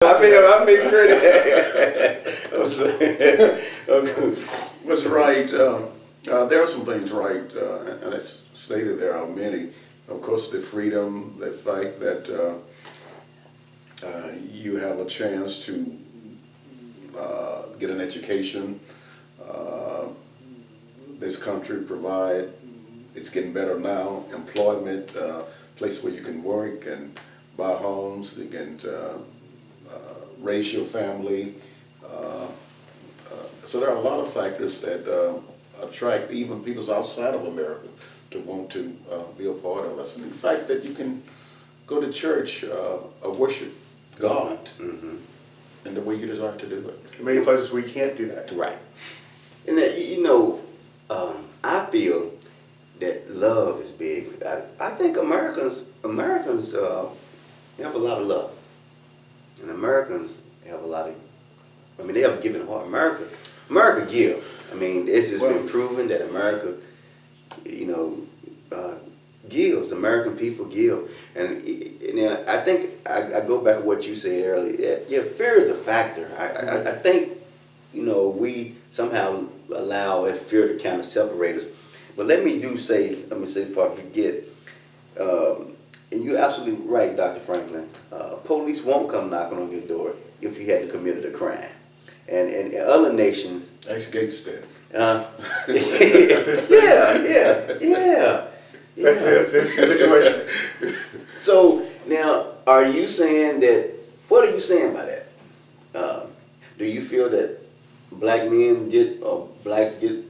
I mean, pretty. What's right? There are some things right, and it's stated there are many. Of course, the freedom, the fact that you have a chance to get an education. This country provide. It's getting better now. Employment, place where you can work and buy homes. You can raise your family. So there are a lot of factors that attract even people outside of America to want to be a part of us. And the fact that you can go to church or worship God in the way you desire to do it. In many places we can't do that. Right. And that, you know, I feel that love is big. I think Americans have a lot of love. And Americans have a lot of, I mean, they have a giving heart. America give. I mean, this has been proven that America, you know, gives. American people give. And I think, I go back to what you said earlier. Yeah, fear is a factor. I think, you know, we somehow allow that fear to kind of separate us. But let me say before I forget, and you're absolutely right, Dr. Franklin. Police won't come knocking on your door if you hadn't committed a crime. And in other nations... Ask Gates then. Yeah. That's the situation. So, now, are you saying that... What are you saying by that? Do you feel that black men blacks get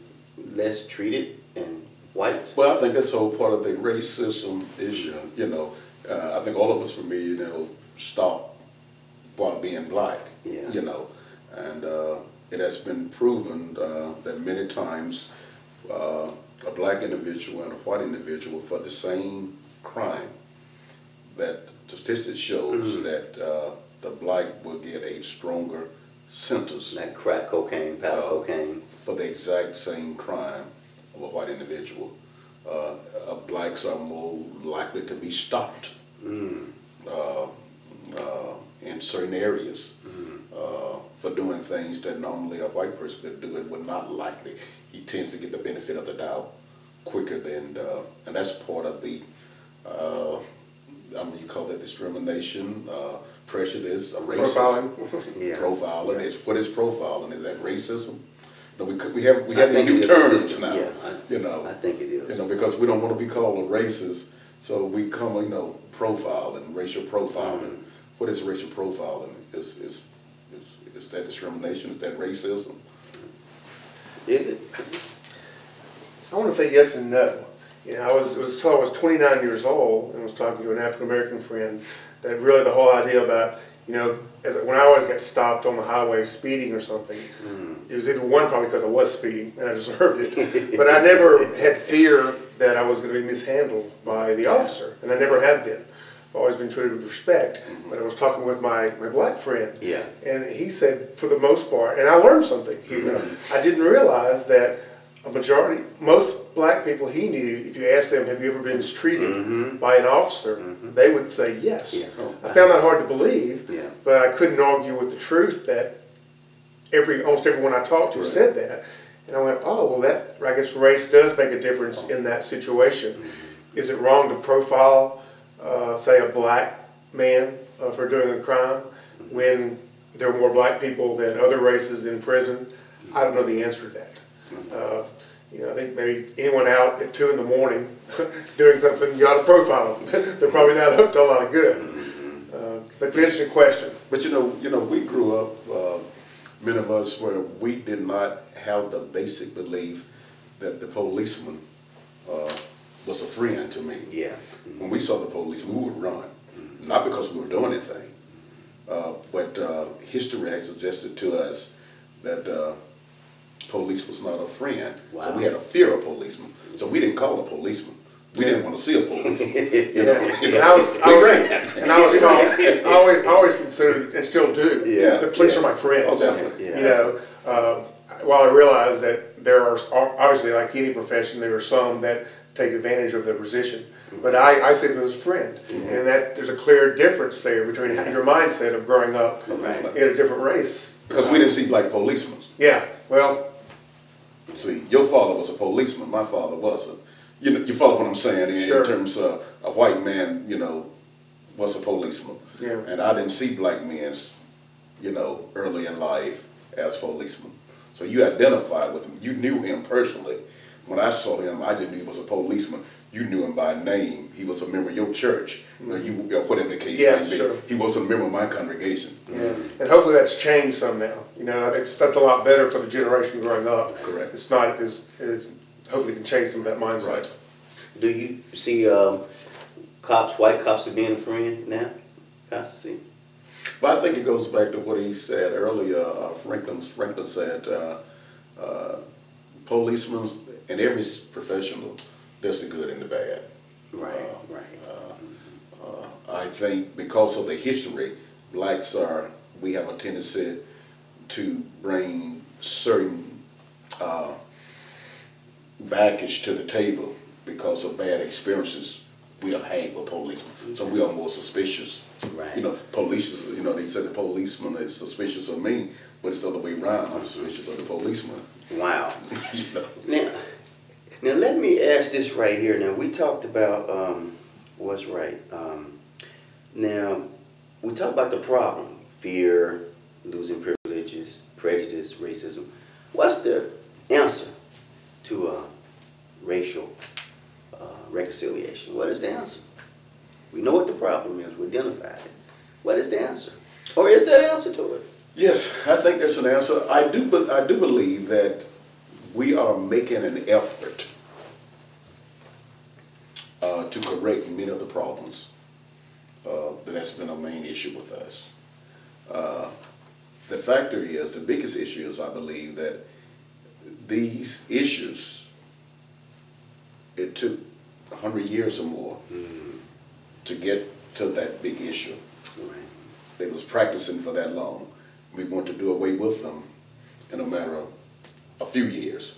less treated than whites? Well, I think that's all part of the racism issue. You know, I think all of us familiar, you know, stop while being black. Yeah. You know, and it has been proven that many times a black individual and a white individual for the same crime, that statistics shows that the black will get a stronger sentence. Like crack cocaine, powder cocaine. For the exact same crime of a white individual. Blacks are more likely to be stopped in certain areas for doing things that normally a white person could do. It would not likely. He tends to get the benefit of the doubt quicker than, and that's part of the, I mean, you call that discrimination, prejudice, racism, profiling. What is profiling? Is that racism? No, we have the new terms now. Yeah, you know, I think it is. You know, because we don't want to be called a racist, so we come, you know, profiling, racial profiling. What is racial profiling? Is that discrimination? Is that racism? Is it? I want to say yes and no. You know, I was 29 years old and was talking to an African American friend that really the whole idea about, you know, when I always got stopped on the highway speeding or something, it was either one, probably because I was speeding and I deserved it, but I never had fear that I was going to be mishandled by the officer, and I never have been. I've always been treated with respect. But I was talking with my black friend, and he said, for the most part, and I learned something. I didn't realize that most black people he knew, if you asked them, have you ever been mistreated by an officer, they would say yes. I found that hard to believe, but I couldn't argue with the truth that almost everyone I talked to said that. And I went, oh, well, that, I guess race does make a difference in that situation. Is it wrong to profile, say, a black man for doing a crime when there are more black people than other races in prison? I don't know the answer to that. You know, I think maybe anyone out at 2 in the morning doing something, you got to profile them. They're probably not up to a lot of good. But it's an interesting question. But you know, we grew up, many of us, where we did not have the basic belief that the policeman was a friend to me. Yeah. When we saw the police, we would run, not because we were doing anything, but history had suggested to us that police was not a friend. So we had a fear of policemen. So we didn't call a policeman. We didn't want to see a policeman. And I was taught, I always considered, and still do, the police are my friends. Oh, definitely. You know, while I realize that there are, obviously like any profession, there are some that take advantage of their position. But I see them as a friend, and that there's a clear difference there between your mindset of growing up in a different race. Because we didn't see black policemen. Yeah, well. See, your father was a policeman. My father wasn't. You follow what I'm saying in terms of a white man, was a policeman. Yeah. And I didn't see black men, early in life as policemen. So you identified with him. You knew him personally. When I saw him, I didn't know he was a policeman. You knew him by name. He was a member of your church. Whatever the case may be. Sure. He was a member of my congregation. Yeah, and hopefully that's changed some now. That's a lot better for the generation growing up. Correct. It's not as hopefully can change some of that mindset. Right. Do you see white cops are being a friend now? Pastor C? But I think it goes back to what he said earlier. Franklin said, policemen in every professional, there's the good and the bad. Right. I think because of the history, blacks we have a tendency to bring certain baggage to the table because of bad experiences we have had with policemen. So we are more suspicious. Right. Police, they say the policeman is suspicious of me, but it's the other way around. I'm suspicious of the policeman. Wow. Now let me ask this right here. Now we talked about what's right. Now we talked about the problem: fear, losing privileges, prejudice, racism. What's the answer to racial reconciliation? What is the answer? We know what the problem is. We identified it. What is the answer? Or is there an answer to it? Yes, I think there's an answer. I do believe that we are making an effort to correct many of the problems that's been a main issue with us. The factor is, the biggest issue is, I believe, that these issues, it took 100 years or more to get to that big issue. Right. They was practicing for that long. We want to do away with them in a matter of a few years.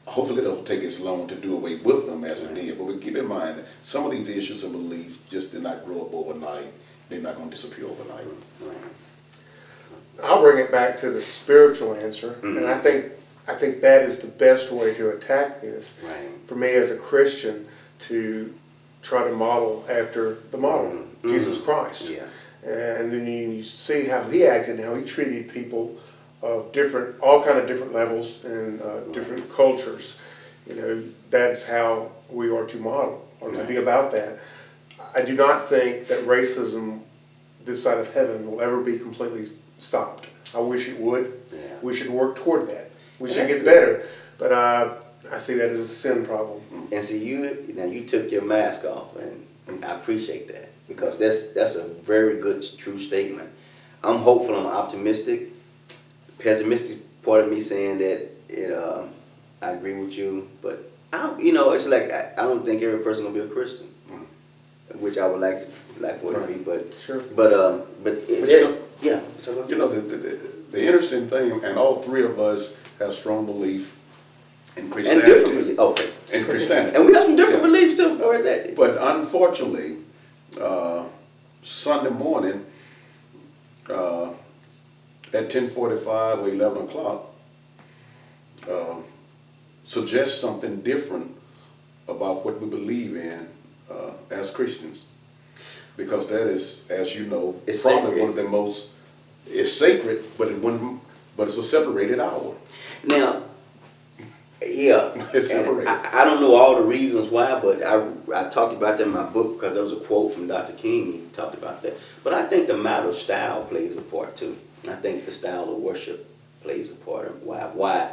Hopefully it'll take as long to do away with them as it did, but we keep in mind that some of these issues and beliefs just did not grow up overnight. They're not going to disappear overnight. Right. I'll bring it back to the spiritual answer, and I think that is the best way to attack this. Right. For me as a Christian, to try to model after the model, Jesus Christ. Yeah. And then you see how he acted and how he treated people of all kind of different levels and different cultures. That's how we are to model, or to be about that. I do not think that racism this side of heaven will ever be completely stopped. I wish it would. Yeah. We should work toward that. We should get good. better. But I see that as a sin problem. And see, you took your mask off, and I appreciate that, because that's a very good, true statement. I'm hopeful, I'm optimistic. Pessimistic part of me saying that I agree with you, but it's like I don't think every person gonna be a Christian, which I would like for it to be, but sure. Yeah. The interesting thing, and all three of us have strong belief in Christianity. And different beliefs. Okay. In Christianity. And we have some different beliefs too, or is that? But unfortunately, Sunday morning, at 10:45 or 11 o'clock, suggests something different about what we believe in as Christians. Because that is, as you know, it's probably sacred. one of the most, it's sacred, but it's a separated hour. Now, yeah, It's separated. I don't know all the reasons why, but I talked about that in my book because there was a quote from Dr. King. He talked about that. But I think the matter of style plays a part too. I think the style of worship plays a part of why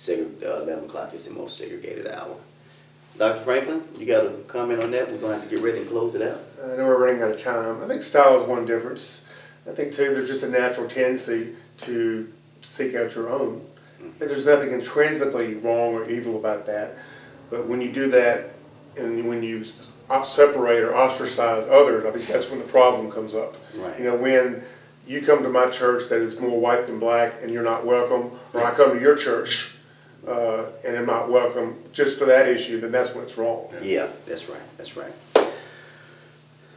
11 o'clock is the most segregated hour. Dr. Franklin, you got a comment on that? We're going to have to get ready and close it out. I know we're running out of time. I think style is one difference. I think, too, there's just a natural tendency to seek out your own. And there's nothing intrinsically wrong or evil about that. But when you do that, and when you separate or ostracize others, I think that's when the problem comes up. Right. When you come to my church that is more white than black and you're not welcome, or I come to your church and am not welcome just for that issue, then that's when it's wrong. Yeah, that's right. That's right.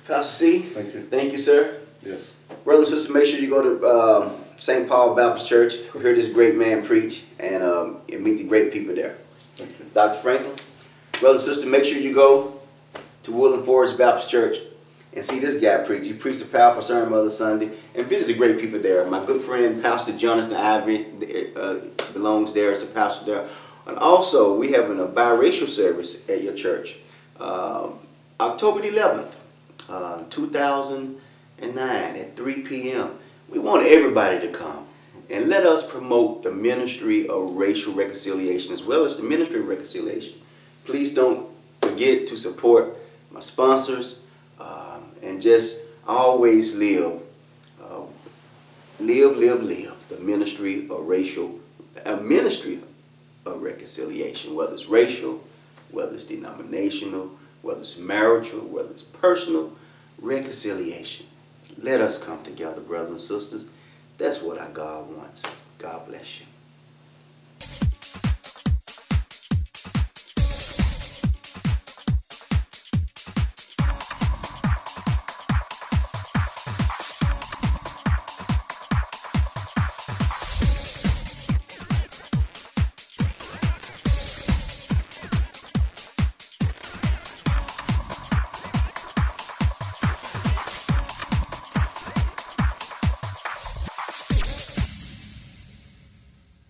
Pastor C. Thank you. Thank you, sir. Yes. Brothers and sisters, make sure you go to St. Paul Baptist Church, hear this great man preach, and meet the great people there. Thank you. Dr. Franklin, brothers and sisters, make sure you go to Woodland Forest Baptist Church and see this guy preach. He preached a powerful sermon Mother Sunday, and visit the great people there. My good friend, Pastor Jonathan Ivory, belongs there as a pastor there. And also, we have a biracial service at your church, October the 11th. 2009 at 3 p.m. We want everybody to come and let us promote the ministry of racial reconciliation as well as the ministry of reconciliation. Please don't forget to support my sponsors and just always live the ministry of reconciliation, whether it's racial, whether it's denominational, whether it's marital, whether it's personal, reconciliation. Let us come together, brothers and sisters. That's what our God wants. God bless you.